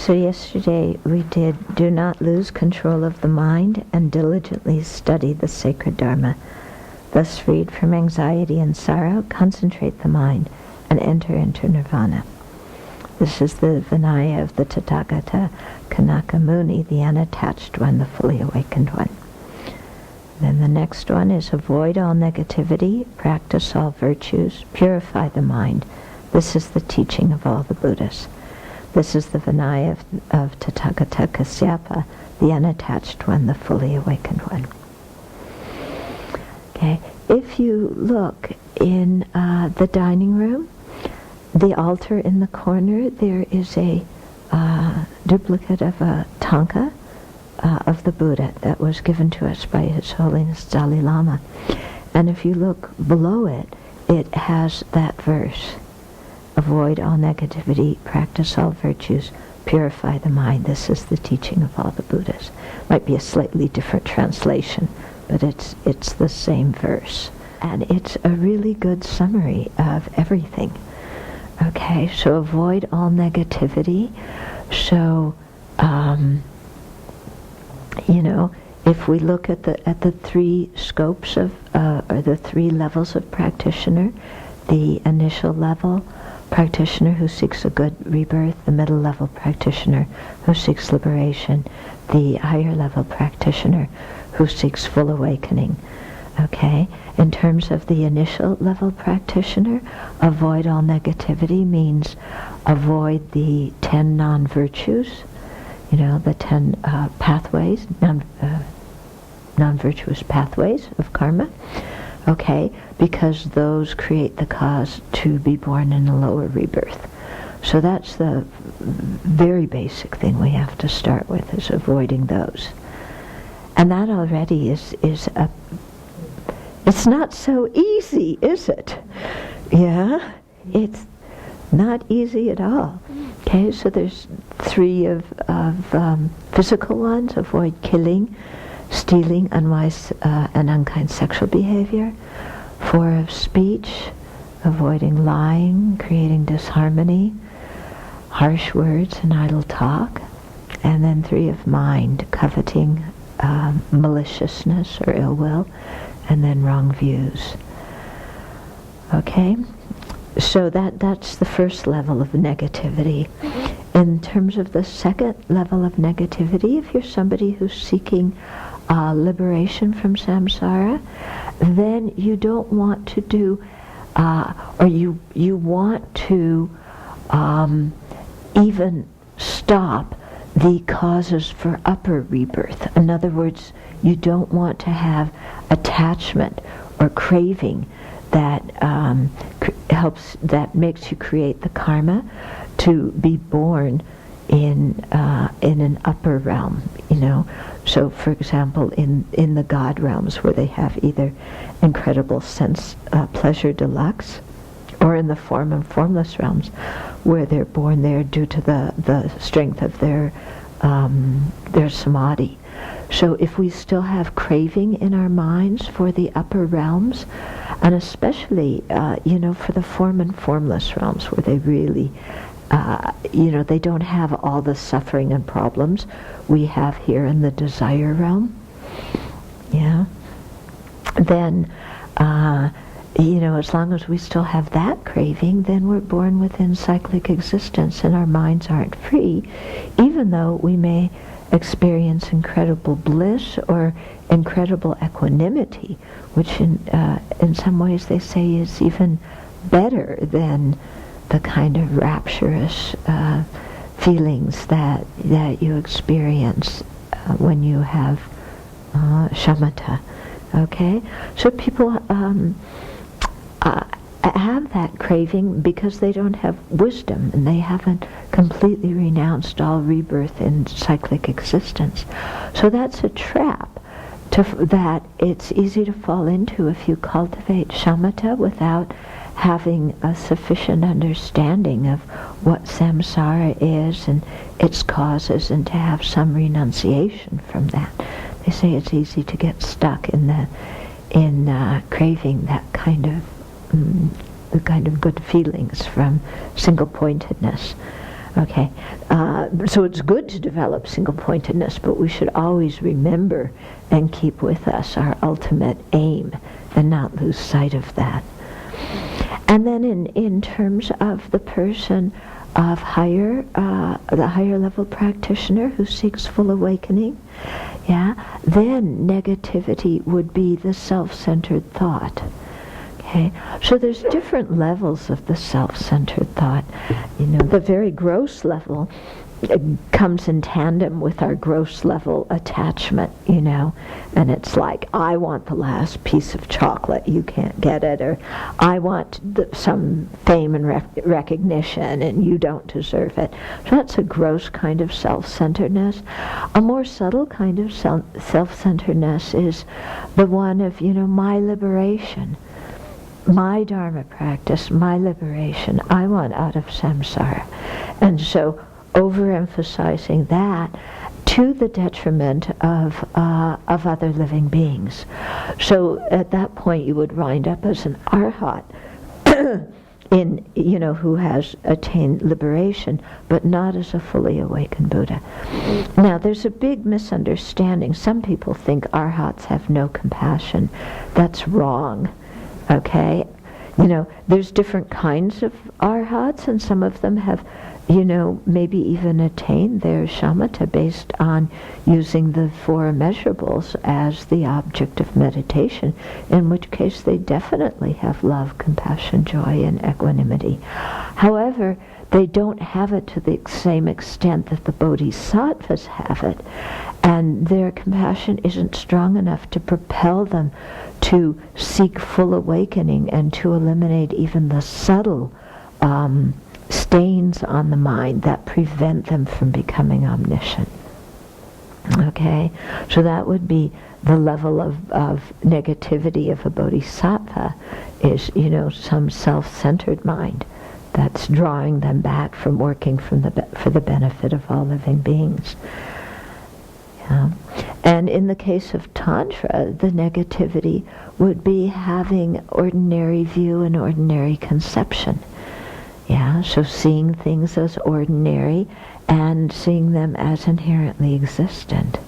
So yesterday we did do not lose control of the mind and diligently study the sacred Dharma. Thus freed from anxiety and sorrow, concentrate the mind and enter into nirvana. This is the Vinaya of the Tathagata Kanaka Muni, the unattached one, the fully awakened one. Then the next one is avoid all negativity, practice all virtues, purify the mind. This is the teaching of all the Buddhas. This is the Vinaya of Tathagata Kasyapa, the unattached one, the fully awakened one. Okay, if you look in the dining room, the altar in the corner, there is a duplicate of a tanka of the Buddha that was given to us by His Holiness Dalai Lama. And if you look below it, it has that verse. Avoid all negativity, practice all virtues, purify the mind. This is the teaching of all the Buddhas. Might be a slightly different translation, but it's the same verse. And it's a really good summary of everything. Okay, so avoid all negativity. So, if we look at the three scopes of, or the three levels of practitioner, the initial level practitioner who seeks a good rebirth, the middle level practitioner who seeks liberation, the higher level practitioner who seeks full awakening. Okay, in terms of the initial level practitioner, avoid all negativity means avoid the 10 non-virtues, the 10 pathways, non-virtuous pathways of karma. Okay, because those create the cause to be born in a lower rebirth. So that's the very basic thing we have to start with, is avoiding those. And that already is it's not so easy, is it? Yeah, it's not easy at all. Okay, so there's 3 of physical ones: avoid killing, stealing, unwise and unkind sexual behavior. 4 of speech, avoiding lying, creating disharmony, harsh words and idle talk. And then 3 of mind, coveting, maliciousness or ill will, and then wrong views. Okay, so that's the first level of negativity. In terms of the second level of negativity, if you're somebody who's seeking liberation from samsara, then you don't want to do, or you want to even stop the causes for upper rebirth. In other words, you don't want to have attachment or craving that that makes you create the karma to be born in an upper realm, So, for example, in the God realms, where they have either incredible sense pleasure deluxe, or in the form and formless realms, where they're born there due to the strength of their samadhi. So if we still have craving in our minds for the upper realms, and especially, for the form and formless realms, where they really, they don't have all the suffering and problems we have here in the desire realm, then, as long as we still have that craving, then we're born within cyclic existence and our minds aren't free, even though we may experience incredible bliss or incredible equanimity, which in some ways they say is even better than the kind of rapturous feelings that you experience when you have shamatha. Okay, so people have that craving because they don't have wisdom and they haven't completely renounced all rebirth in cyclic existence. So that's a trap that it's easy to fall into if you cultivate shamatha without having a sufficient understanding of what samsara is and its causes, and to have some renunciation from that. They say it's easy to get stuck in craving that kind of the kind of good feelings from single-pointedness. Okay, so it's good to develop single-pointedness, but we should always remember and keep with us our ultimate aim and not lose sight of that. And then in terms of the person of the higher level practitioner who seeks full awakening, then negativity would be the self-centered thought. Okay, so there's different levels of the self-centered thought. The very gross level comes in tandem with our gross level attachment, and it's like, I want the last piece of chocolate, you can't get it, or I want some fame and recognition and you don't deserve it. So that's a gross kind of self-centeredness. A more subtle kind of self-centeredness is the one of, my liberation, my Dharma practice, my liberation. I want out of samsara. And so overemphasizing that to the detriment of other living beings. So at that point you would wind up as an arhat who has attained liberation, but not as a fully awakened Buddha. Now there's a big misunderstanding. Some people think arhats have no compassion. That's wrong. Okay? There's different kinds of arhats, and some of them have maybe even attained their shamatha based on using the four immeasurables as the object of meditation, in which case they definitely have love, compassion, joy, and equanimity. However, they don't have it to the same extent that the bodhisattvas have it, and their compassion isn't strong enough to propel them to seek full awakening and to eliminate even the subtle stains on the mind that prevent them from becoming omniscient. Okay? So that would be the level of negativity of a bodhisattva, is, some self-centered mind that's drawing them back from working for the benefit of all living beings. And in the case of Tantra, the negativity would be having ordinary view and ordinary conception. So seeing things as ordinary and seeing them as inherently existent.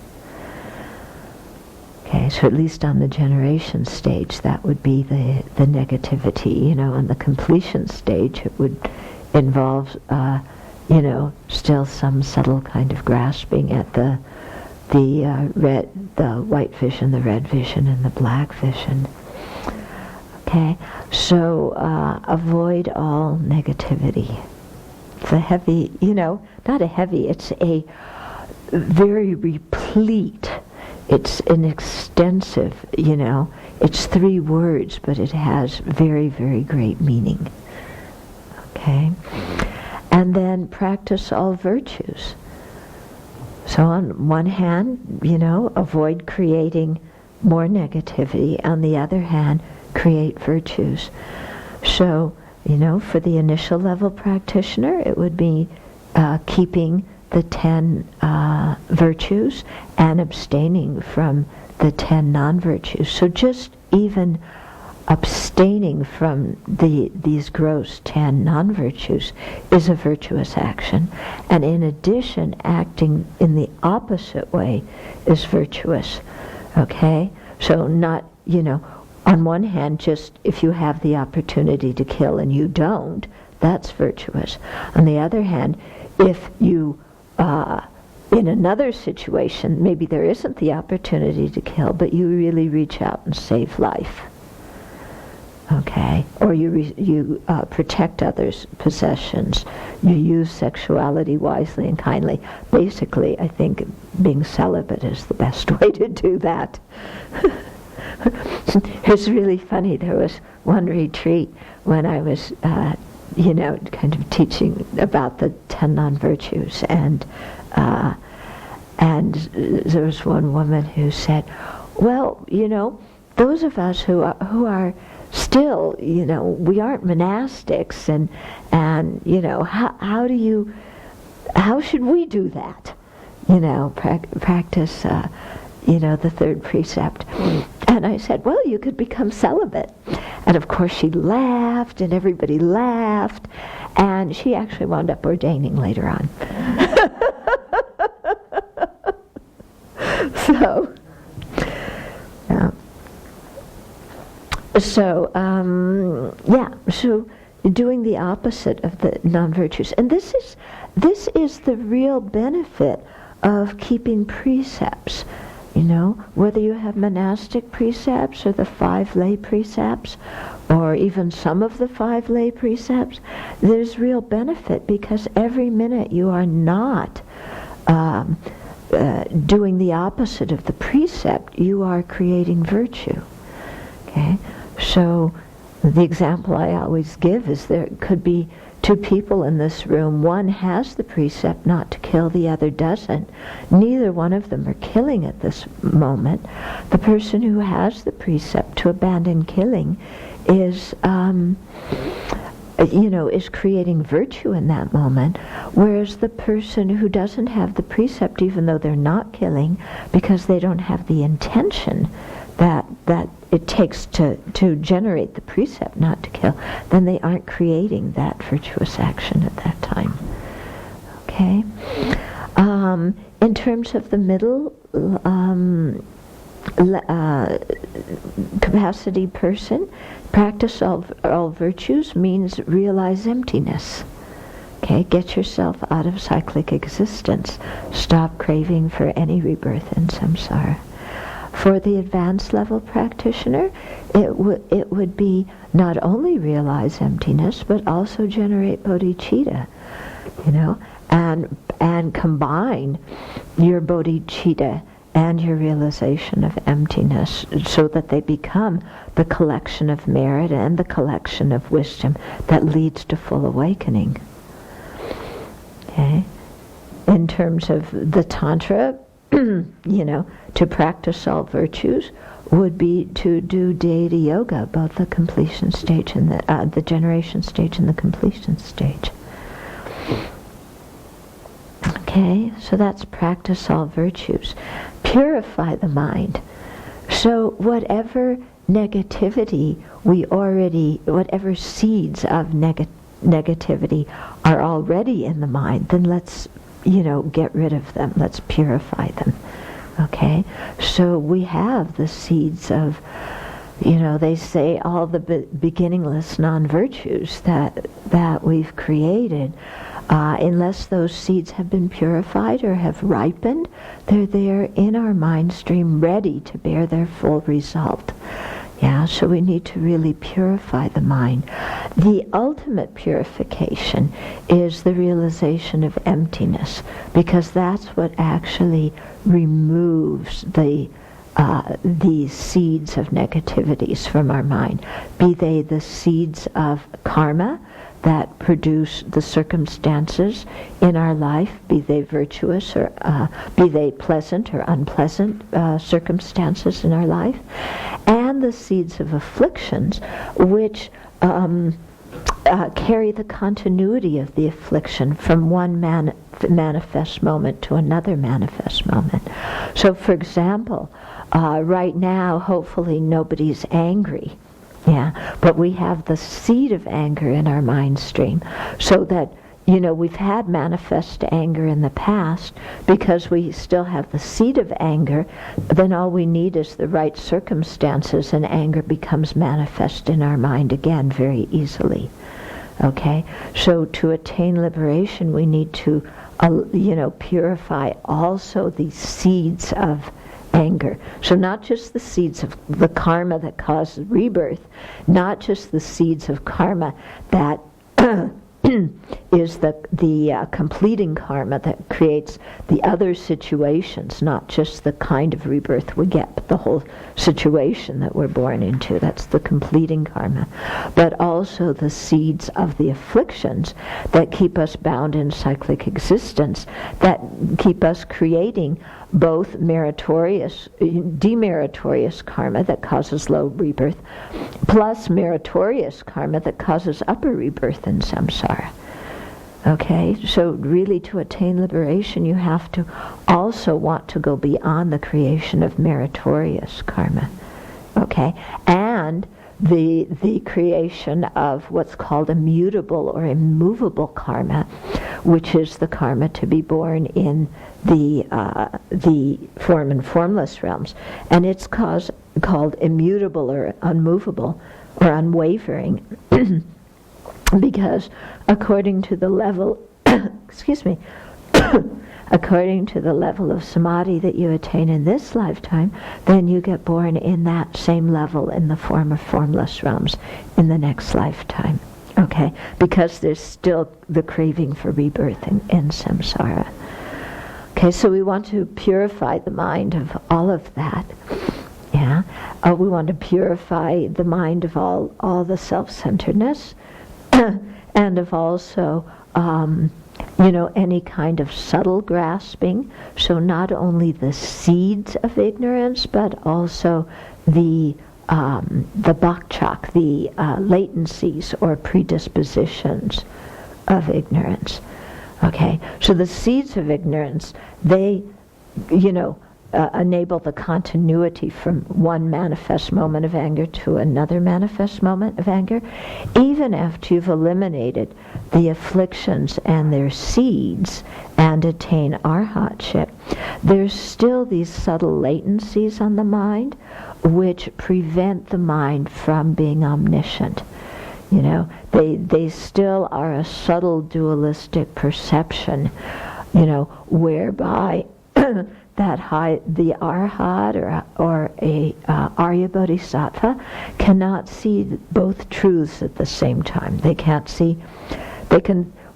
Okay, so at least on the generation stage, that would be the negativity. On the completion stage, it would involve, still some subtle kind of grasping at the white vision, the red vision, and the black vision. Okay, so avoid all negativity. It's a heavy, not a heavy, it's a very replete, it's an extensive, it's 3 words, but it has very, very great meaning. Okay, and then practice all virtues. So on one hand, avoid creating more negativity. On the other hand, create virtues. So, for the initial level practitioner, it would be keeping the 10 virtues and abstaining from the 10 non-virtues. So just even abstaining from these gross 10 non-virtues is a virtuous action. And in addition, acting in the opposite way is virtuous. Okay? So not, on one hand, just if you have the opportunity to kill and you don't, that's virtuous. On the other hand, if you, in another situation, maybe there isn't the opportunity to kill, but you really reach out and save life. Okay, or you protect others' possessions. You use sexuality wisely and kindly. Basically, I think being celibate is the best way to do that. It's really funny. There was one retreat when I was, kind of teaching about the 10 non-virtues, and there was one woman who said, "Well, those of us who are still, we aren't monastics, and how should we do that? Practice the third precept. And I said, well, you could become celibate. And of course she laughed, and everybody laughed, and she actually wound up ordaining later on. So, yeah. So doing the opposite of the non-virtues. And this is the real benefit of keeping precepts. Whether you have monastic precepts or the 5 lay precepts, or even some of the 5 lay precepts, there's real benefit, because every minute you are not doing the opposite of the precept, you are creating virtue. Okay? So the example I always give is there could be 2 people in this room. One has the precept not to kill, the other doesn't. Neither one of them are killing at this moment. The person who has the precept to abandon killing is creating virtue in that moment, whereas the person who doesn't have the precept, even though they're not killing, because they don't have the intention that it takes to generate the precept not to kill, then they aren't creating that virtuous action at that time. Okay? In terms of the middle capacity person, practice all virtues means realize emptiness. Okay? Get yourself out of cyclic existence. Stop craving for any rebirth in samsara. For the advanced level practitioner, it would be not only realize emptiness, but also generate bodhicitta, and combine your bodhicitta and your realization of emptiness, so that they become the collection of merit and the collection of wisdom that leads to full awakening. Okay? In terms of the Tantra, to practice all virtues would be to do deity yoga, both the completion stage and the generation stage and the completion stage. Okay, so that's practice all virtues. Purify the mind. So whatever negativity whatever seeds of negativity are already in the mind, then let's get rid of them. Let's purify them. Okay? So we have the seeds of, they say all the beginningless non-virtues that we've created, unless those seeds have been purified or have ripened, they're there in our mind stream, ready to bear their full result. Yeah, so we need to really purify the mind. The ultimate purification is the realization of emptiness, because that's what actually removes these seeds of negativities from our mind, be they the seeds of karma that produce the circumstances in our life, be they virtuous or be they pleasant or unpleasant circumstances in our life, and the seeds of afflictions which carry the continuity of the affliction from one manifest moment to another manifest moment. So for example, right now hopefully nobody's angry. Yeah, but we have the seed of anger in our mind stream, so that, we've had manifest anger in the past. Because we still have the seed of anger, then all we need is the right circumstances, and anger becomes manifest in our mind again very easily. Okay? So to attain liberation, we need to, purify also these seeds of anger. So not just the seeds of the karma that causes rebirth, not just the seeds of karma that is the completing karma that creates the other situations, not just the kind of rebirth we get, but the whole situation that we're born into. That's the completing karma. But also the seeds of the afflictions that keep us bound in cyclic existence, that keep us creating both demeritorious karma that causes low rebirth, plus meritorious karma that causes upper rebirth in samsara. Okay, so really to attain liberation, you have to also want to go beyond the creation of meritorious karma. Okay, and the creation of what's called immutable or immovable karma, which is the karma to be born in the form and formless realms, and it's called immutable or unmovable or unwavering. Because according to the level, excuse me, according to the level of samadhi that you attain in this lifetime, then you get born in that same level in the form of formless realms in the next lifetime. Okay? Because there's still the craving for rebirth in samsara. Okay, so we want to purify the mind of all of that. Yeah? We want to purify the mind of all the self-centeredness, and of also, any kind of subtle grasping. So not only the seeds of ignorance, but also the bakchak, the latencies or predispositions of ignorance. Okay, so the seeds of ignorance, they, enable the continuity from one manifest moment of anger to another manifest moment of anger. Even after you've eliminated the afflictions and their seeds and attain arhatship, there's still these subtle latencies on the mind which prevent the mind from being omniscient. They still are a subtle dualistic perception, whereby the arhat or a Arya Bodhisattva cannot see both truths at the same time.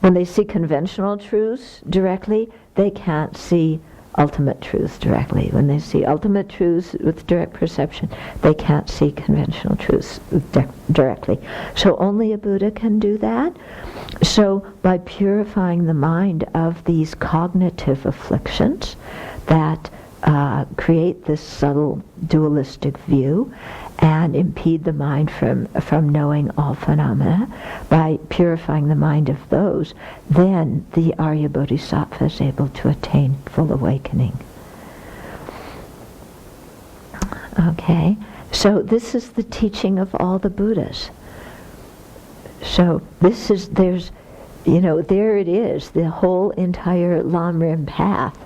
When they see conventional truths directly, they can't see ultimate truths directly. When they see ultimate truths with direct perception, they can't see conventional truths directly. So only a Buddha can do that. So by purifying the mind of these cognitive afflictions that create this subtle dualistic view and impede the mind from knowing all phenomena, by purifying the mind of those, then the Arya Bodhisattva is able to attain full awakening. Okay, so this is the teaching of all the Buddhas. So there it is, the whole entire Lamrim path,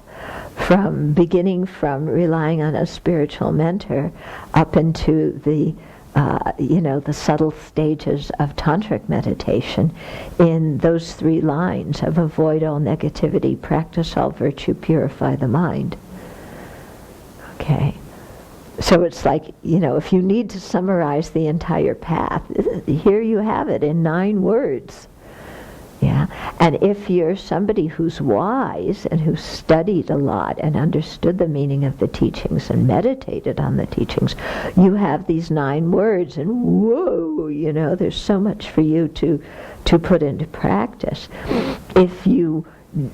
beginning from relying on a spiritual mentor up into the subtle stages of tantric meditation in those 3 lines of avoid all negativity, practice all virtue, purify the mind. Okay. So it's like, if you need to summarize the entire path, here you have it in 9 words. Yeah, and if you're somebody who's wise and who's studied a lot and understood the meaning of the teachings and meditated on the teachings, you have these 9 words, and whoa, there's so much for you to put into practice. If you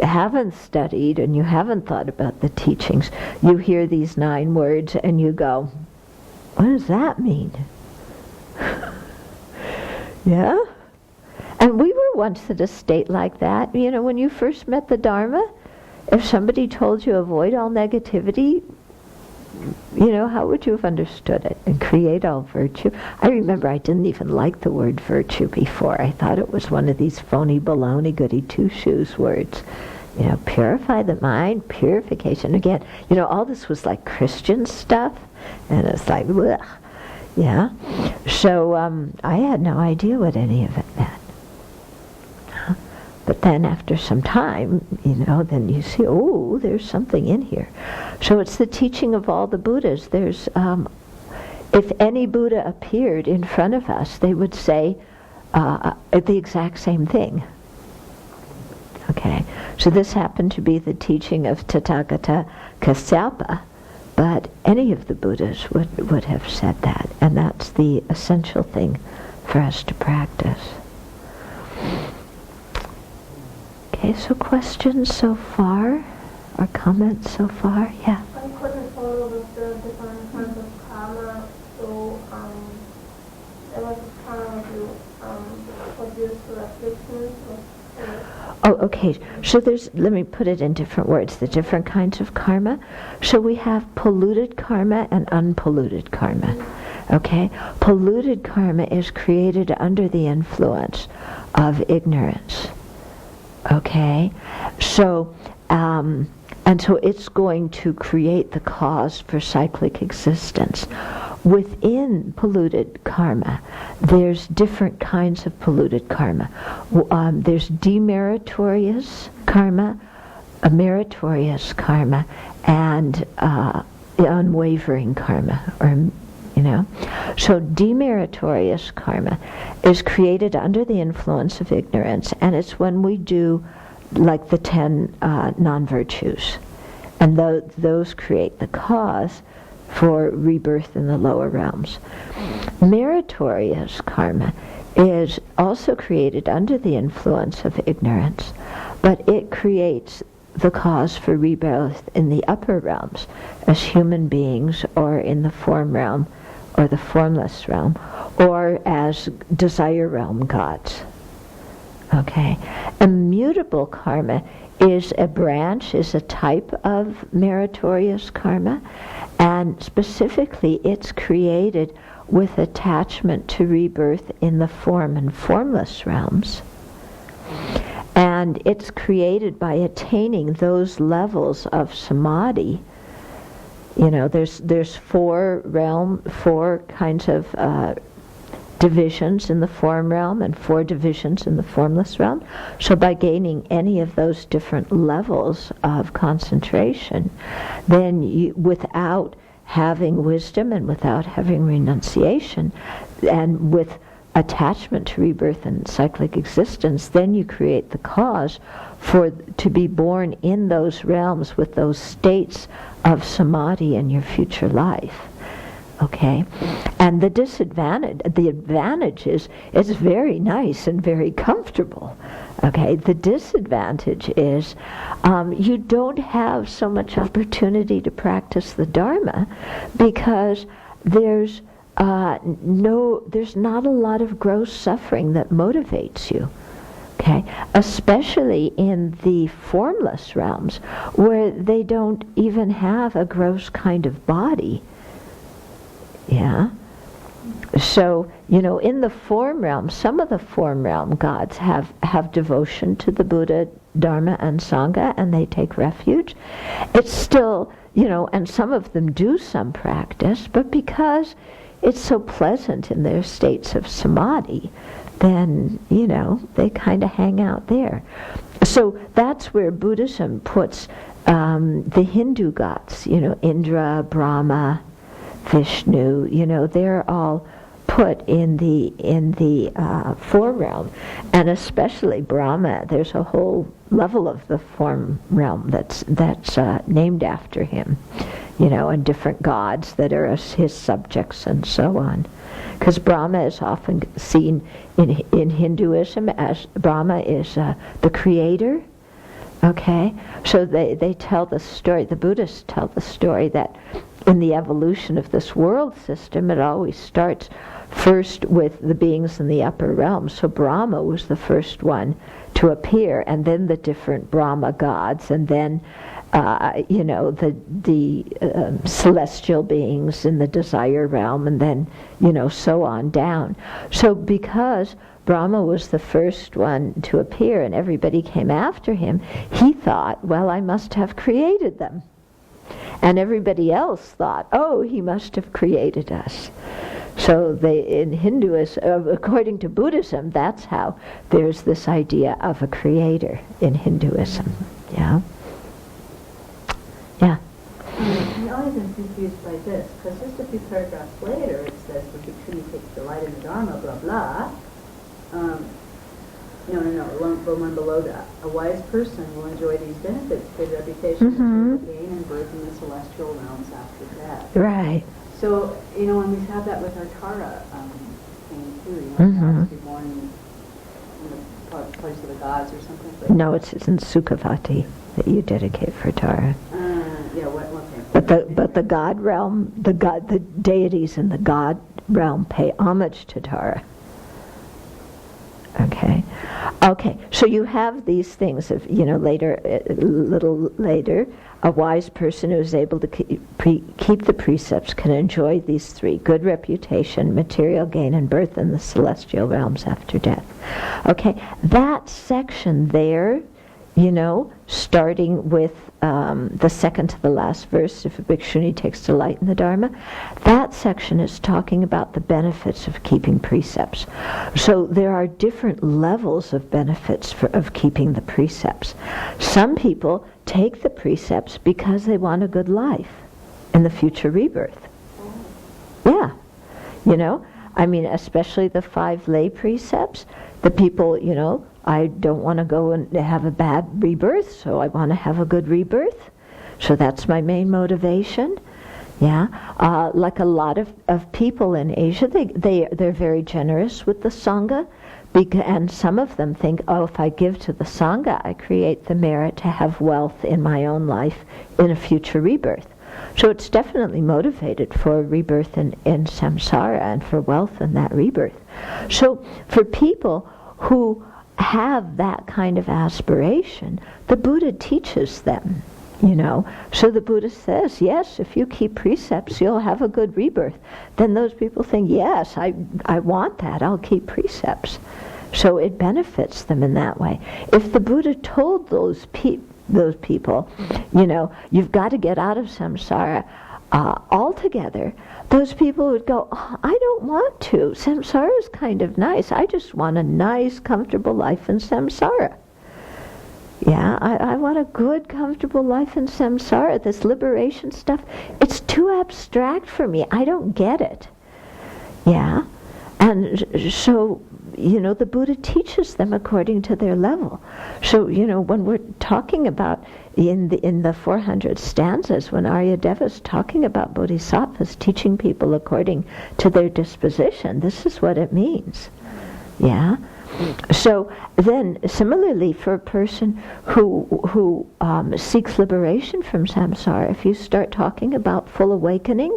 haven't studied and you haven't thought about the teachings, you hear these 9 words and you go, what does that mean? Yeah? And we were once at a state like that. When you first met the Dharma, if somebody told you avoid all negativity, how would you have understood it? And create all virtue? I remember I didn't even like the word virtue before. I thought it was one of these phony baloney goody two-shoes words. Purify the mind, purification. Again, all this was like Christian stuff, and it's like, ugh. Yeah. So I had no idea what any of it meant. But then after some time, then you see, oh, there's something in here. So it's the teaching of all the Buddhas. There's, if any Buddha appeared in front of us, they would say the exact same thing. Okay, so this happened to be the teaching of Tathagata Kasyapa, but any of the Buddhas would have said that, and that's the essential thing for us to practice. Okay, so questions so far, or comments so far? Yeah. I couldn't follow with the different kinds of karma, so there was a karma you produced through afflictions, Oh, okay. So let me put it in different words, the different kinds of karma. So we have polluted karma and unpolluted karma. Okay? Polluted karma is created under the influence of ignorance. Okay? So, and so it's going to create the cause for cyclic existence. Within polluted karma, there's different kinds of polluted karma. There's demeritorious karma, a meritorious karma, and unwavering karma, or So demeritorious karma is created under the influence of ignorance, and it's when we do like the 10 non-virtues. And those create the cause for rebirth in the lower realms. Meritorious karma is also created under the influence of ignorance, but it creates the cause for rebirth in the upper realms as human beings, or in the form realm or the formless realm, or as desire realm gods. Okay. Immutable karma is a branch, is a type of meritorious karma, and specifically it's created with attachment to rebirth in the form and formless realms. And it's created by attaining those levels of samadhi. There's four kinds of divisions in the form realm and 4 divisions in the formless realm. So by gaining any of those different levels of concentration, then without having wisdom and without having renunciation, and with attachment to rebirth and cyclic existence, then you create the cause to be born in those realms with those states of samadhi in your future life. Okay, and the advantage is it's very nice and very comfortable. Okay, the disadvantage is you don't have so much opportunity to practice the Dharma, because there's not a lot of gross suffering that motivates you. Okay, especially in the formless realms, where they don't even have a gross kind of body. Yeah. So, in the form realm, some of the form realm gods have devotion to the Buddha, Dharma, and Sangha, and they take refuge. It's still, and some of them do some practice, but because it's so pleasant in their states of samadhi, then, they kind of hang out there. So that's where Buddhism puts the Hindu gods, Indra, Brahma, Vishnu, they're all put in the form realm, and especially Brahma. There's a whole level of the form realm that's named after him, and different gods that are his subjects and so on. Because Brahma is often seen in Hinduism as Brahma is the creator. Okay, so they tell the story. The Buddhists tell the story that in the evolution of this world system, it always starts first with the beings in the upper realms. So Brahma was the first one to appear, and then the different Brahma gods, and then the celestial beings in the desire realm, and then so on down. So because Brahma was the first one to appear and everybody came after him, he thought, well, I must have created them. And everybody else thought, oh, he must have created us. So in Hinduism, according to Buddhism, that's how there's this idea of a creator in Hinduism. Yeah? Yeah. I always am confused by this, because just a few paragraphs later it says, the bhikkhuni takes delight in the Dharma, blah, blah. One below that. A wise person will enjoy these benefits, good reputation, gain, and birth in the celestial realms after death. Right. So, when we have that with our Tara thing too, to be born in the place of the gods or something like that. No, it's in Sukhavati that you dedicate for Tara. Okay. But the God realm, the deities in the God realm pay homage to Tara. Okay. Okay, so you have these things of, later, a little later, a wise person who is able to keep the precepts can enjoy these three: good reputation, material gain, and birth in the celestial realms after death. Okay, that section there, starting with the second to the last verse, if a bhikshuni takes delight in the Dharma, that section is talking about the benefits of keeping precepts. So there are different levels of benefits of keeping the precepts. Some people take the precepts because they want a good life in the future rebirth. Yeah. Especially the 5 lay precepts, the people, I don't want to go and have a bad rebirth, so I want to have a good rebirth. So that's my main motivation. Yeah, like a lot of people in Asia, they're very generous with the Sangha, and some of them think, if I give to the Sangha, I create the merit to have wealth in my own life in a future rebirth. So it's definitely motivated for rebirth in samsara and for wealth in that rebirth. So for people who have that kind of aspiration, the Buddha teaches them, So the Buddha says, yes, if you keep precepts, you'll have a good rebirth. Then those people think, yes, I want that, I'll keep precepts. So it benefits them in that way. If the Buddha told those people, you've got to get out of samsara altogether, those people would go, I don't want to. Samsara is kind of nice. I just want a nice, comfortable life in samsara. Yeah, I want a good, comfortable life in samsara. This liberation stuff, it's too abstract for me. I don't get it. Yeah, and so, the Buddha teaches them according to their level. So, when we're talking about in the 400 stanzas, when Aryadeva's talking about bodhisattvas teaching people according to their disposition, this is what it means. Yeah. So then, similarly, for a person who seeks liberation from samsara, if you start talking about full awakening,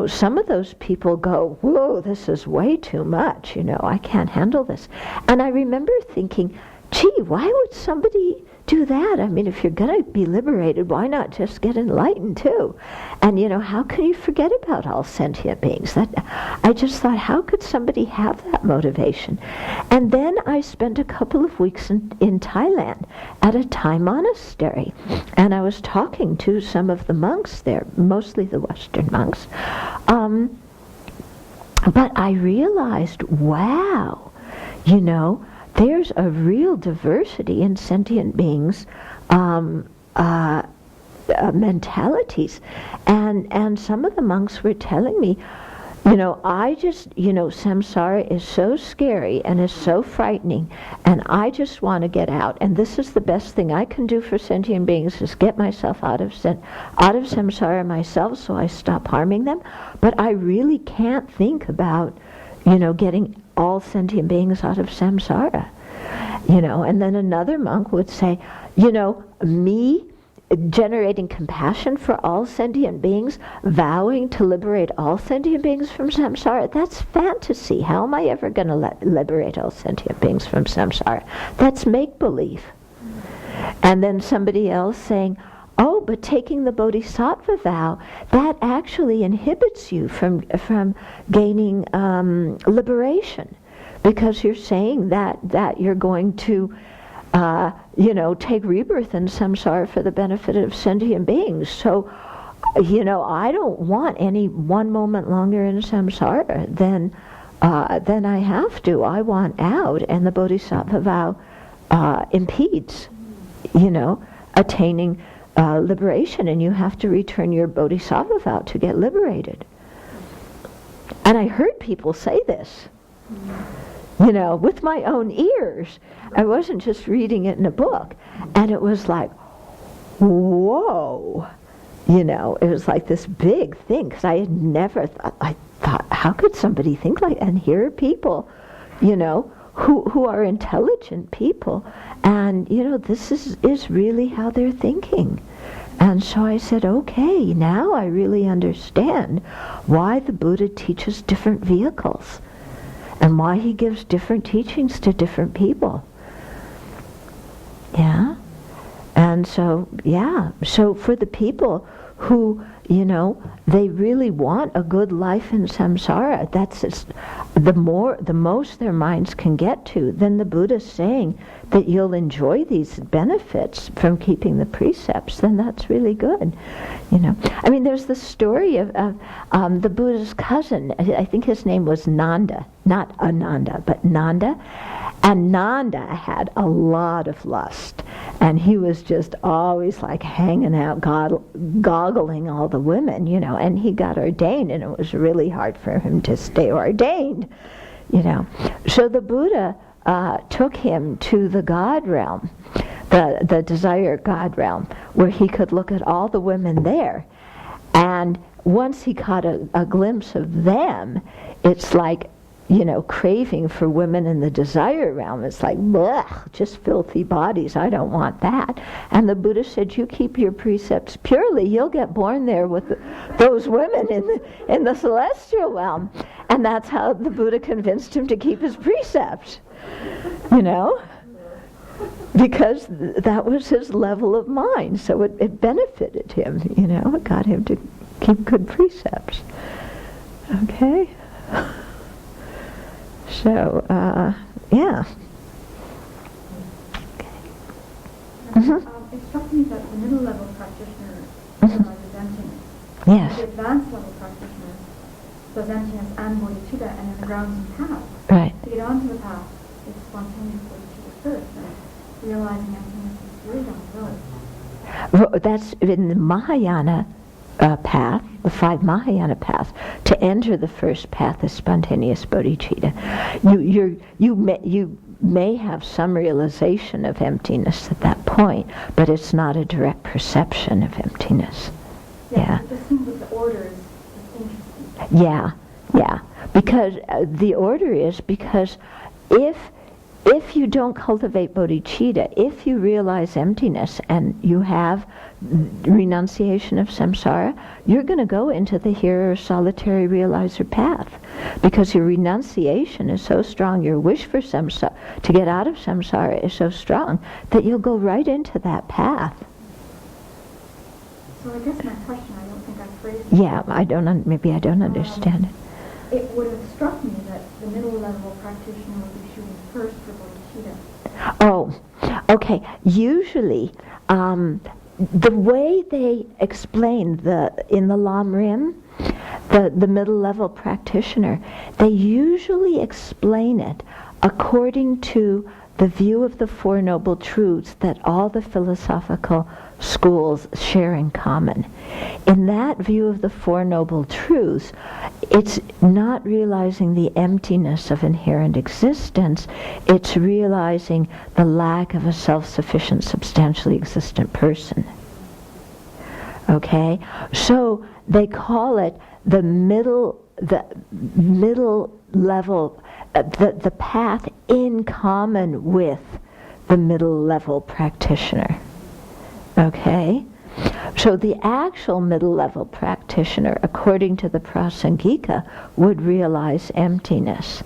some of those people go, whoa, this is way too much, I can't handle this. And I remember thinking, gee, why would somebody do that? If you're going to be liberated, why not just get enlightened too? And, how can you forget about all sentient beings? I just thought, how could somebody have that motivation? And then I spent a couple of weeks in Thailand at a Thai monastery, and I was talking to some of the monks there, mostly the Western monks. But I realized, wow, there's a real diversity in sentient beings' mentalities. And some of the monks were telling me, samsara is so scary and is so frightening, and I just want to get out. And this is the best thing I can do for sentient beings, is get myself out of samsara myself, so I stop harming them. But I really can't think about, getting all sentient beings out of samsara. And then another monk would say, me generating compassion for all sentient beings, vowing to liberate all sentient beings from samsara, that's fantasy. How am I ever going to liberate all sentient beings from samsara? That's make-believe. And then somebody else saying, oh, but taking the bodhisattva vow, that actually inhibits you from gaining liberation, because you're saying that you're going to take rebirth in samsara for the benefit of sentient beings. So, I don't want any one moment longer in samsara than I have to. I want out, and the bodhisattva vow impedes, attaining liberation, and you have to return your bodhisattva vow to get liberated. And I heard people say this, with my own ears. I wasn't just reading it in a book. And it was like, whoa. It was like this big thing, because I had never I thought, how could somebody think like that? And here are people, who are intelligent people, and this is really how they're thinking. And so I said, okay, now I really understand why the Buddha teaches different vehicles. and why he gives different teachings to different people. Yeah? And so, so for the people who, they really want a good life in samsara, that's the most their minds can get to, then the Buddha's saying that you'll enjoy these benefits from keeping the precepts, then that's really good. I mean, there's the story of the Buddha's cousin. I think his name was Nanda, not Ananda, but Nanda. And Nanda had a lot of lust, and he was just always like hanging out, goggling all the women, and he got ordained, and it was really hard for him to stay ordained, So the Buddha took him to the God realm, the desire God realm, where he could look at all the women there. And once he caught a glimpse of them, it's like, craving for women in the desire realm. It's like, blech, just filthy bodies. I don't want that. And the Buddha said, you keep your precepts purely, you'll get born there with those women in the celestial realm. And that's how the Buddha convinced him to keep his precepts. Because that was his level of mind. So it benefited him, It got him to keep good precepts. Okay? So, yeah. It struck me that the middle level practitioner realizes emptiness. Yes. The advanced level practitioner does emptiness and bodhicitta, and in the grounds and path. Right. To get onto the path, it's spontaneous bodhicitta first, and realizing emptiness is really down the road. Well, that's in the Mahayana path, the 5 Mahayana paths. To enter the first path is spontaneous bodhicitta. You may have some realization of emptiness at that point, but it's not a direct perception of emptiness. Yeah. It just seems that the order is interesting. Yeah. Because the order is because if you don't cultivate bodhicitta, if you realize emptiness and you have renunciation of samsara, you're going to go into the hearer solitary realizer path, because your renunciation is so strong, your wish for samsara, to get out of samsara, is so strong that you'll go right into that path. So I guess my question, I don't think I phrased it. Yeah, maybe I don't understand it. It would have struck me that the middle level practitioner would be shooting first for bodhicitta. Oh, okay. Usually, the way they explain in the Lam Rim, the middle level practitioner, they usually explain it according to the view of the Four Noble Truths that all the philosophical schools share in common. In that view of the Four Noble Truths, it's not realizing the emptiness of inherent existence, it's realizing the lack of a self-sufficient, substantially existent person. Okay? So they call it the middle level, the path in common with the middle level practitioner. Okay? So the actual middle level practitioner, according to the Prasangika, would realize emptiness.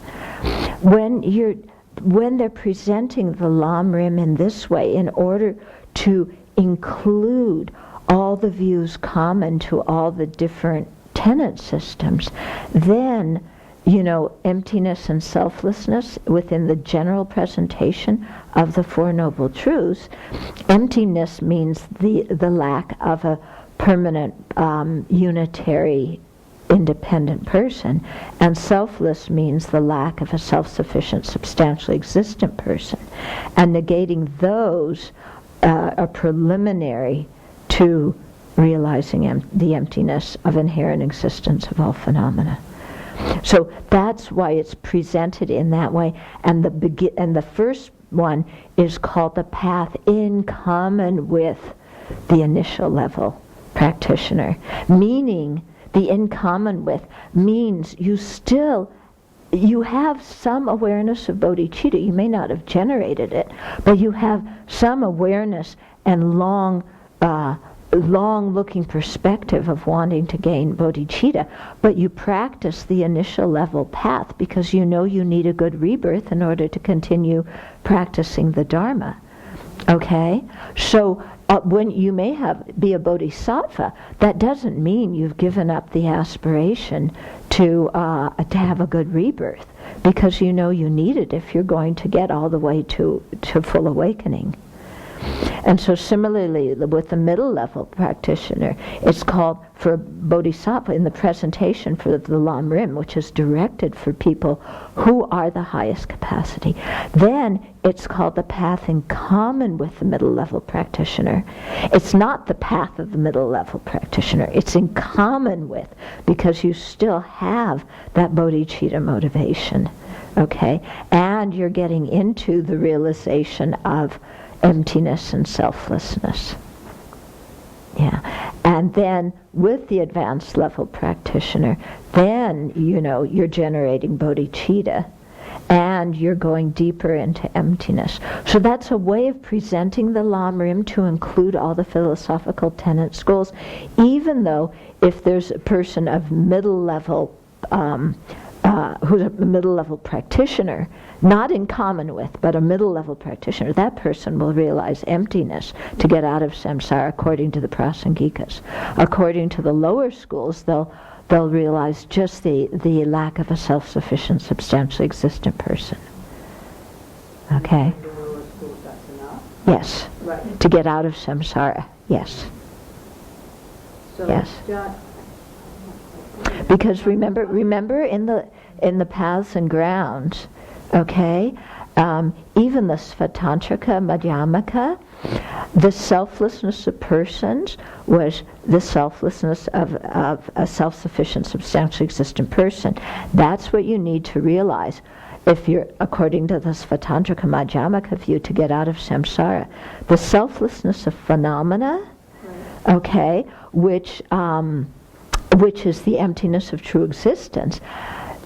When they're presenting the Lam Rim in this way, in order to include all the views common to all the different tenet systems, then emptiness and selflessness within the general presentation of the Four Noble Truths. Emptiness means the lack of a permanent, unitary, independent person, and selfless means the lack of a self-sufficient, substantially existent person. And negating those are preliminary to realizing the emptiness of inherent existence of all phenomena. So that's why it's presented in that way. And the first one is called the path in common with the initial level practitioner. Meaning, the in common with means you have some awareness of bodhicitta. You may not have generated it, but you have some awareness and long long-looking perspective of wanting to gain bodhicitta, but you practice the initial level path because you know you need a good rebirth in order to continue practicing the Dharma. Okay? So when you may be a bodhisattva, that doesn't mean you've given up the aspiration to have a good rebirth, because you know you need it if you're going to get all the way to full awakening. And so similarly with the middle level practitioner, it's called, for bodhisattva, in the presentation for the Lam Rim, which is directed for people who are the highest capacity, then it's called the path in common with the middle level practitioner. It's not the path of the middle level practitioner, it's in common with, because you still have that bodhicitta motivation, okay? And you're getting into the realization of emptiness and selflessness. Yeah. And then with the advanced level practitioner, then you're generating bodhicitta and you're going deeper into emptiness. So that's a way of presenting the Lam Rim to include all the philosophical tenet schools, even though if there's a person of middle level who's a middle level practitioner, not in common with, but a middle level practitioner, that person will realize emptiness to get out of samsara according to the prasangikas. According to the lower schools, they'll realize just the lack of a self-sufficient, substantially existent person. Okay? The lower schools, that's enough? Yes. Right. To get out of samsara, yes. So Yes. Because remember in the paths and grounds, okay, even the Svatantrika Madhyamaka, the selflessness of persons was the selflessness of a self-sufficient, substantially existent person. That's what you need to realize if you're, according to the Svatantrika Madhyamaka view, to get out of samsara. The selflessness of phenomena, okay, which is the emptiness of true existence,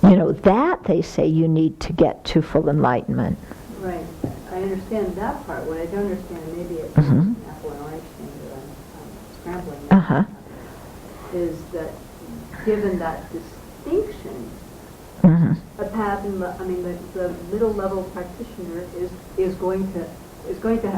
that they say you need to get to full enlightenment. Right. I understand that part. What I don't understand, maybe it's Mhm. an apple and orange thing that I'm scrambling, Uh-huh. is that given that distinction, Mhm. a path in the middle level practitioner is going to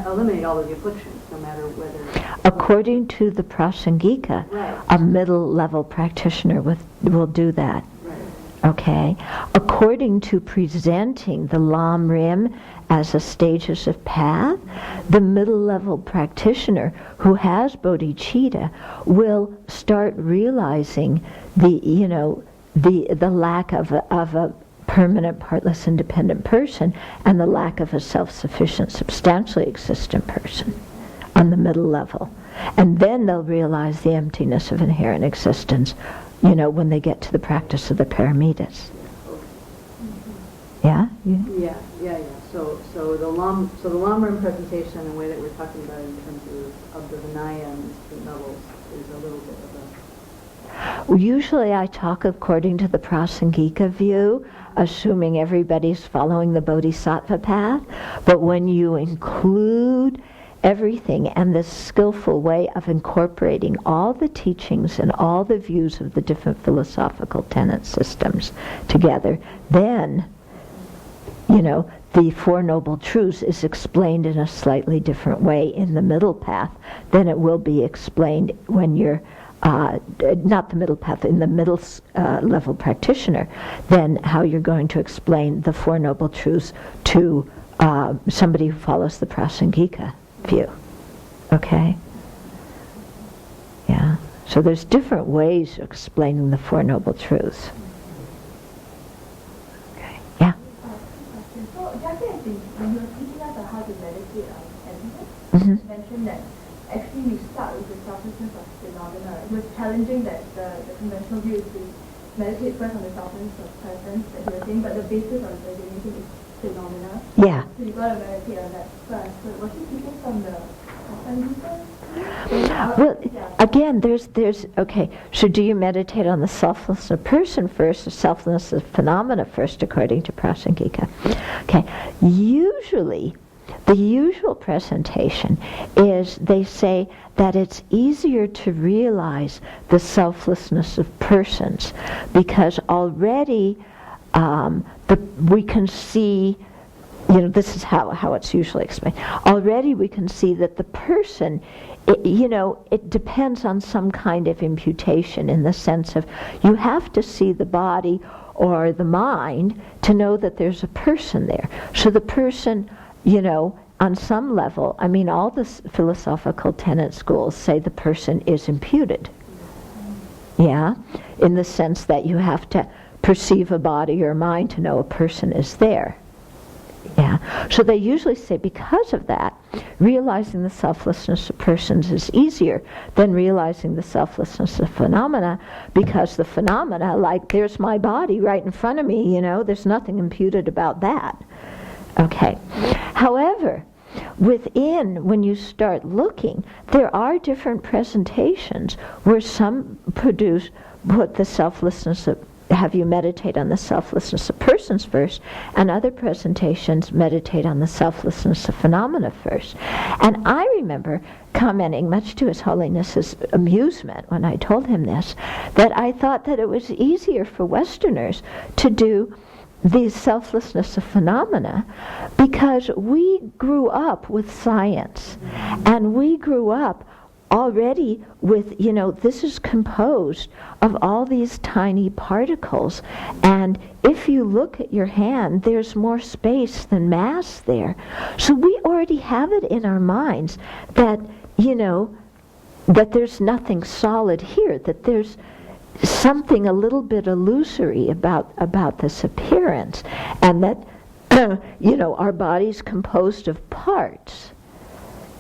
eliminate all of the afflictions, no matter whether. According to the prasangika, Right. a middle level practitioner will do that. Right. Okay? According to presenting the Lam Rim as a stages of path, the middle level practitioner who has bodhicitta will start realizing the lack of a permanent, partless, independent person and the lack of a self-sufficient, substantially existent person on the middle level. And then they'll realize the emptiness of inherent existence, when they get to the practice of the paramitas. Yeah? Yeah. So the Lam Rim presentation and the way that we're talking about it in terms of the Vinaya and the levels is a little bit of a. Well, usually I talk according to the prasangika view, assuming everybody's following the bodhisattva path, but when you include everything and this skillful way of incorporating all the teachings and all the views of the different philosophical tenet systems together, then, the Four Noble Truths is explained in a slightly different way in the middle path than it will be explained when you're not the middle path, in the middle level practitioner, then how you're going to explain the Four Noble Truths to somebody who follows the prasangika view. Okay? Yeah. So there's different ways of explaining the Four Noble Truths. Okay. Yeah. So, Jackie, I think when you were teaching us on how to meditate on emptiness, Mm-hmm. you mentioned that actually we start with the selflessness of phenomena. It was challenging that the conventional view is to meditate first on the selflessness of presence that you were saying, but the basis of the meditation is phenomena. Yeah. So you got to meditate on that first. So was he teaching from the Asangita? Well, again, there's okay. So do you meditate on the selflessness of person first, or selflessness of phenomena first, according to prasangika? Okay. Usually, the usual presentation is they say that it's easier to realize the selflessness of persons because already we can see, this is how it's usually explained. Already we can see that the person, it depends on some kind of imputation in the sense of you have to see the body or the mind to know that there's a person there. So the person, on some level, all the philosophical tenet schools say the person is imputed. Yeah? In the sense that you have to perceive a body or mind to know a person is there. Yeah. So they usually say because of that, realizing the selflessness of persons is easier than realizing the selflessness of phenomena, because the phenomena, like there's my body right in front of me, there's nothing imputed about that. Okay. However, when you start looking, there are different presentations where some put the selflessness of, have you meditate on the selflessness of persons first, and other presentations meditate on the selflessness of phenomena first. And I remember commenting, much to His Holiness's amusement when I told him this, that I thought that it was easier for Westerners to do the selflessness of phenomena because we grew up with science, and we grew up already with, this is composed of all these tiny particles, and if you look at your hand, there's more space than mass there. So we already have it in our minds that, that there's nothing solid here, that there's something a little bit illusory about this appearance, and that, our body's composed of parts.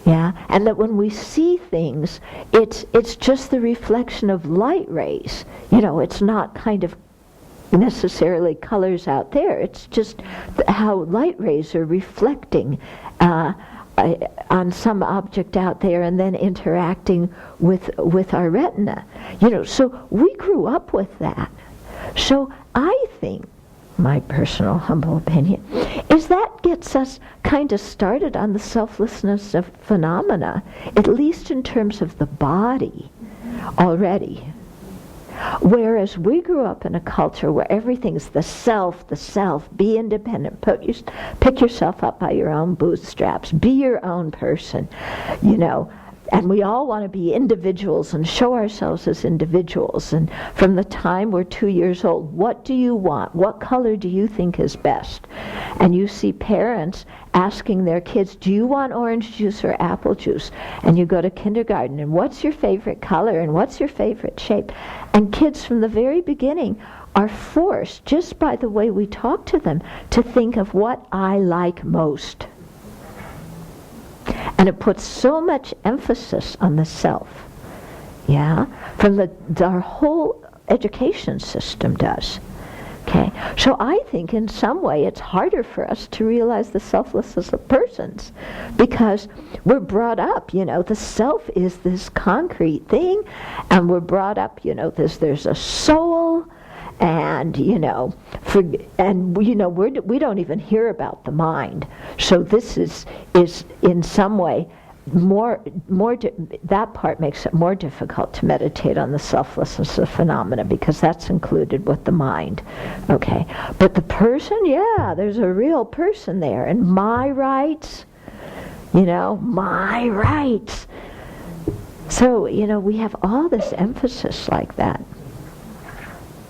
Yeah, and that when we see things, it's just the reflection of light rays. It's not kind of necessarily colors out there. It's just how light rays are reflecting on some object out there and then interacting with our retina. So we grew up with that. So I think, my personal humble opinion, is that gets us kind of started on the selflessness of phenomena, at least in terms of the body already. Whereas we grew up in a culture where everything's the self, be independent, pick yourself up by your own bootstraps, be your own person, and we all want to be individuals and show ourselves as individuals. And from the time we're 2 years old, what do you want? What color do you think is best? And you see parents asking their kids, do you want orange juice or apple juice? And you go to kindergarten, and what's your favorite color? And what's your favorite shape? And kids from the very beginning are forced, just by the way we talk to them, to think of what I like most. And it puts so much emphasis on the self. Yeah? From our whole education system does. Okay? So I think in some way it's harder for us to realize the selflessness of persons because we're brought up, the self is this concrete thing, and we're brought up, there's a soul, and we don't even hear about the mind. So this is in some way that part makes it more difficult to meditate on the selflessness of phenomena because that's included with the mind. Okay, but the person, there's a real person there, and my rights, my rights. So we have all this emphasis like that.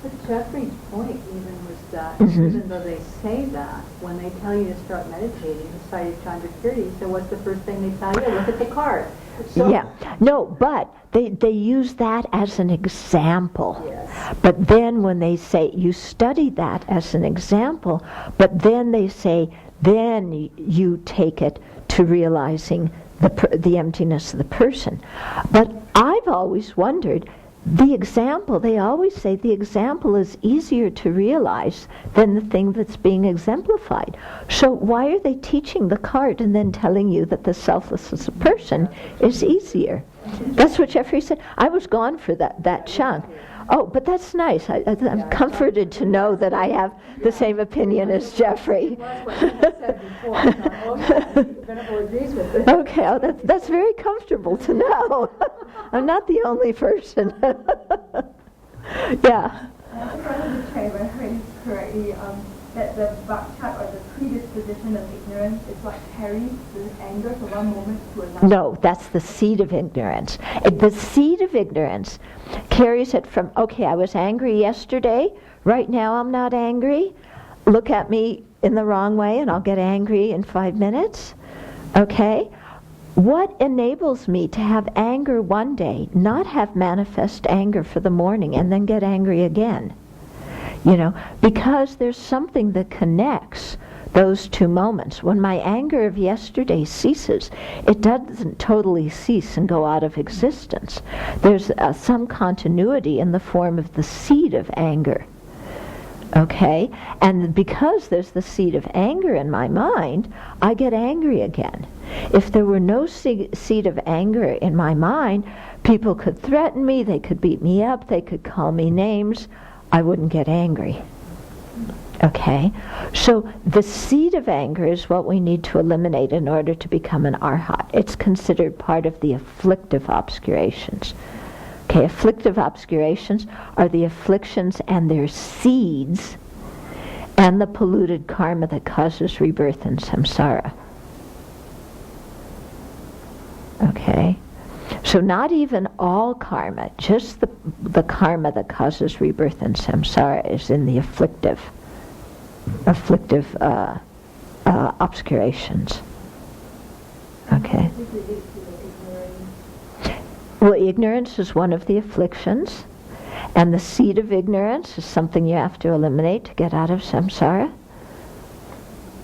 But Jeffrey's point even was that even though they say that, when they tell you to start meditating, the Site of Chandrakirti, so what's the first thing they tell you? Look at the card. So, but they use that as an example. Yes. But then when they say, you study that as an example, but then they say, then you take it to realizing the emptiness of the person. But I've always wondered, they always say the example is easier to realize than the thing that's being exemplified. So why are they teaching the cart and then telling you that the selflessness of person is easier? That's what Jeffrey said. I was gone for that chunk. Oh, but that's nice. I'm comforted to know that I have the same opinion as Jeffrey. That's what you had said before. I thought, oh yeah, Venerable agrees with this. Okay, oh, that's very comfortable to know. I'm not the only person. Yeah. I just wanted to check if I heard it correctly, that the bhakchat or the predisposition of ignorance is what carries the anger from one moment to another. No, that's the seed of ignorance. The seed of ignorance carries it from, okay, I was angry yesterday, right now I'm not angry. Look at me in the wrong way and I'll get angry in 5 minutes. Okay? What enables me to have anger one day, not have manifest anger for the morning and then get angry again? You know, because there's something that connects those two moments. When my anger of yesterday ceases, it doesn't totally cease and go out of existence. There's some continuity in the form of the seed of anger. Okay? And because there's the seed of anger in my mind, I get angry again. If there were no seed of anger in my mind, people could threaten me, they could beat me up, they could call me names. I wouldn't get angry. Okay? So the seed of anger is what we need to eliminate in order to become an arhat. It's considered part of the afflictive obscurations. Okay, afflictive obscurations are the afflictions and their seeds and the polluted karma that causes rebirth in samsara. Okay? So not even all karma, just the karma that causes rebirth in samsara is in the afflictive obscurations. Okay. Well, ignorance is one of the afflictions, and the seed of ignorance is something you have to eliminate to get out of samsara.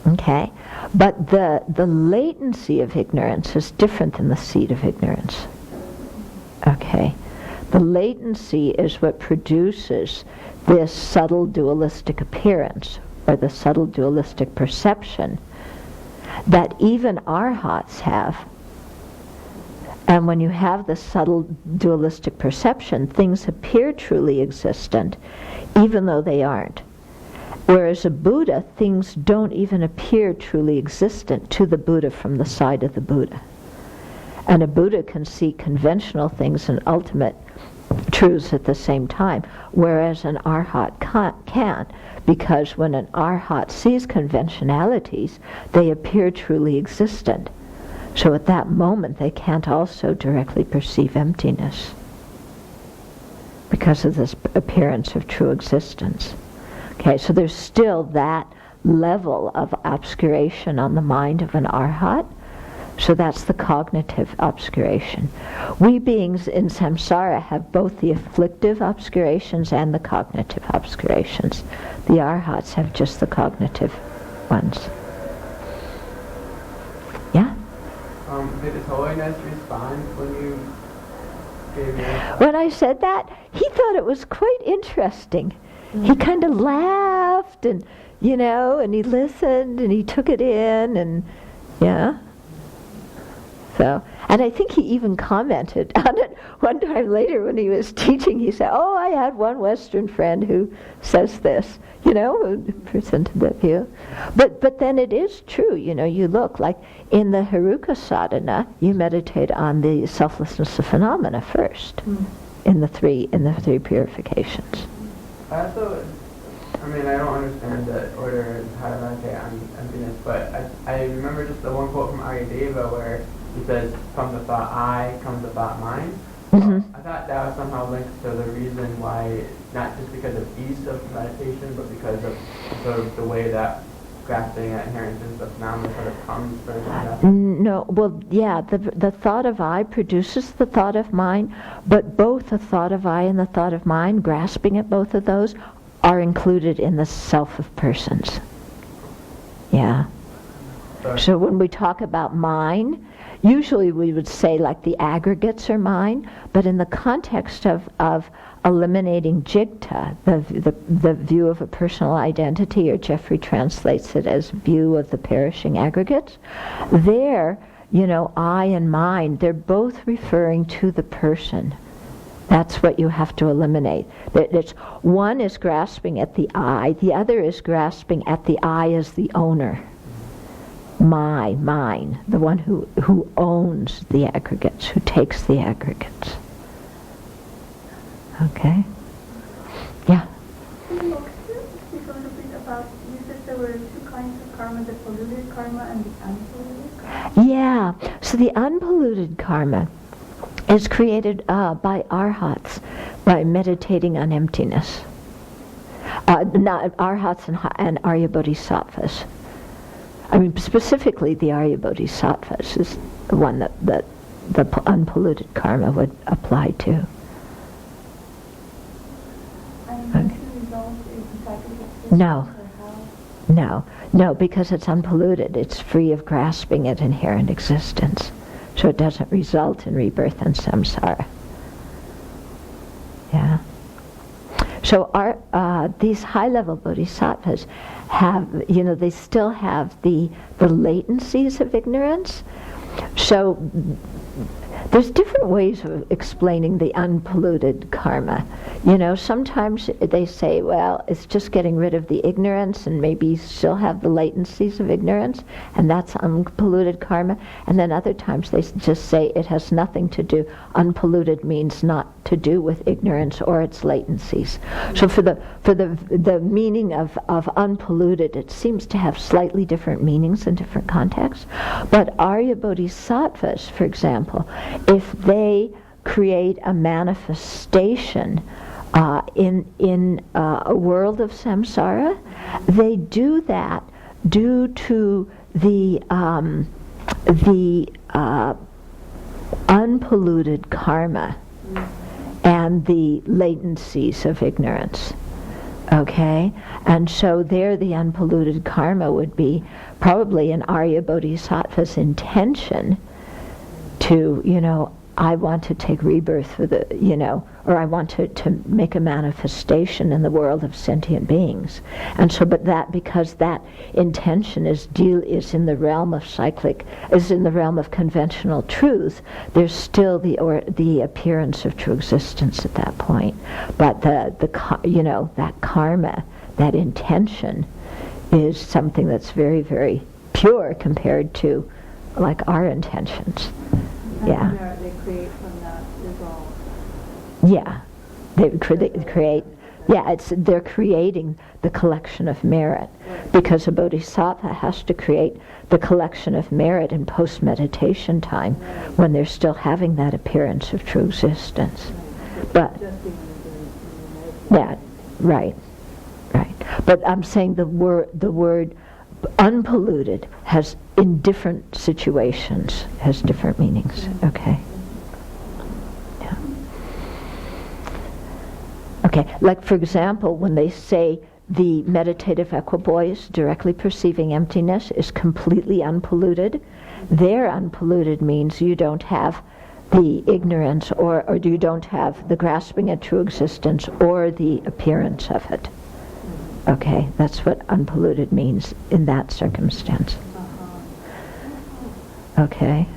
Okay? But the latency of ignorance is different than the seed of ignorance. Okay? The latency is what produces this subtle dualistic appearance, or the subtle dualistic perception that even arhats have. And when you have the subtle dualistic perception, things appear truly existent, even though they aren't. Whereas a Buddha, things don't even appear truly existent to the Buddha from the side of the Buddha. And a Buddha can see conventional things and ultimate truths at the same time, whereas an arhat can't, because when an arhat sees conventionalities, they appear truly existent. So at that moment, they can't also directly perceive emptiness because of this appearance of true existence. Okay, so there's still that level of obscuration on the mind of an arhat. So that's the cognitive obscuration. We beings in samsara have both the afflictive obscurations and the cognitive obscurations. The arhats have just the cognitive ones. Yeah? Did His Holiness respond when you gave your... When I said that, he thought it was quite interesting. He kind of laughed and, and he listened and he took it in and, yeah. So, and I think he even commented on it one time later when he was teaching. He said, "Oh, I had one Western friend who says this," who presented that view. But then it is true, you look like in the Haruka sadhana, you meditate on the selflessness of phenomena first in the three purifications. I don't understand the order of how to meditate on emptiness, but I remember just the one quote from Aryadeva where he says, "Comes the thought I, comes the thought mine." Mm-hmm. I thought that was somehow linked to the reason why, not just because of ease of meditation, but because of sort of the way that grasping at inherences of phenomena sort of comes first. No, well, yeah, the thought of I produces the thought of mine, but both the thought of I and the thought of mine, grasping at both of those, are included in the self of persons. Yeah. So when we talk about mine, usually we would say like the aggregates are mine, but in the context of eliminating jigta, the view of a personal identity, or Jeffrey translates it as view of the perishing aggregates, there, I and mine, they're both referring to the person. That's what you have to eliminate. One is grasping at the I, the other is grasping at the I as the owner. Mine, the one who owns the aggregates, who takes the aggregates. Okay? Yeah? Could you speak a little bit about, you said there were two kinds of karma, the polluted karma and the unpolluted karma? Yeah. So the unpolluted karma is created by arhats, by meditating on emptiness. Not arhats and Arya Bodhisattvas. I mean, specifically the Arya Bodhisattvas is the one that the unpolluted karma would apply to. And once the result is exactly the same, No. or how? No, because it's unpolluted. It's free of grasping at inherent existence. So it doesn't result in rebirth and samsara. Yeah. So these high-level bodhisattvas have, they still have the latencies of ignorance. So there's different ways of explaining the unpolluted karma. Sometimes they say, well, it's just getting rid of the ignorance, and maybe you still have the latencies of ignorance, and that's unpolluted karma. And then other times they just say it has nothing to do. Unpolluted means not to do with ignorance or its latencies. So for the meaning of unpolluted, it seems to have slightly different meanings in different contexts. But Arya Bodhisattvas, for example, if they create a manifestation in a world of samsara, they do that due to the unpolluted karma and the latencies of ignorance. Okay? And so there the unpolluted karma would be probably an Arya Bodhisattva's intention to, I want to take rebirth for or I want to make a manifestation in the world of sentient beings. And so, because that intention is in the realm of is in the realm of conventional truth, there's still the appearance of true existence at that point. But that karma, that intention, is something that's very, very pure compared to like our intentions. Yeah. They create from that resolve. Yeah, they create. Yeah, they're creating the collection of merit, because a bodhisattva has to create the collection of merit in post-meditation time, when they're still having that appearance of true existence. But yeah, right. But I'm saying the word unpolluted has, in different situations, has different meanings. Okay. Yeah. Okay. Like, for example, when they say the meditative equipoise, directly perceiving emptiness, is completely unpolluted, their unpolluted means you don't have the ignorance or you don't have the grasping at true existence or the appearance of it. Okay, that's what unpolluted means in that circumstance. Okay.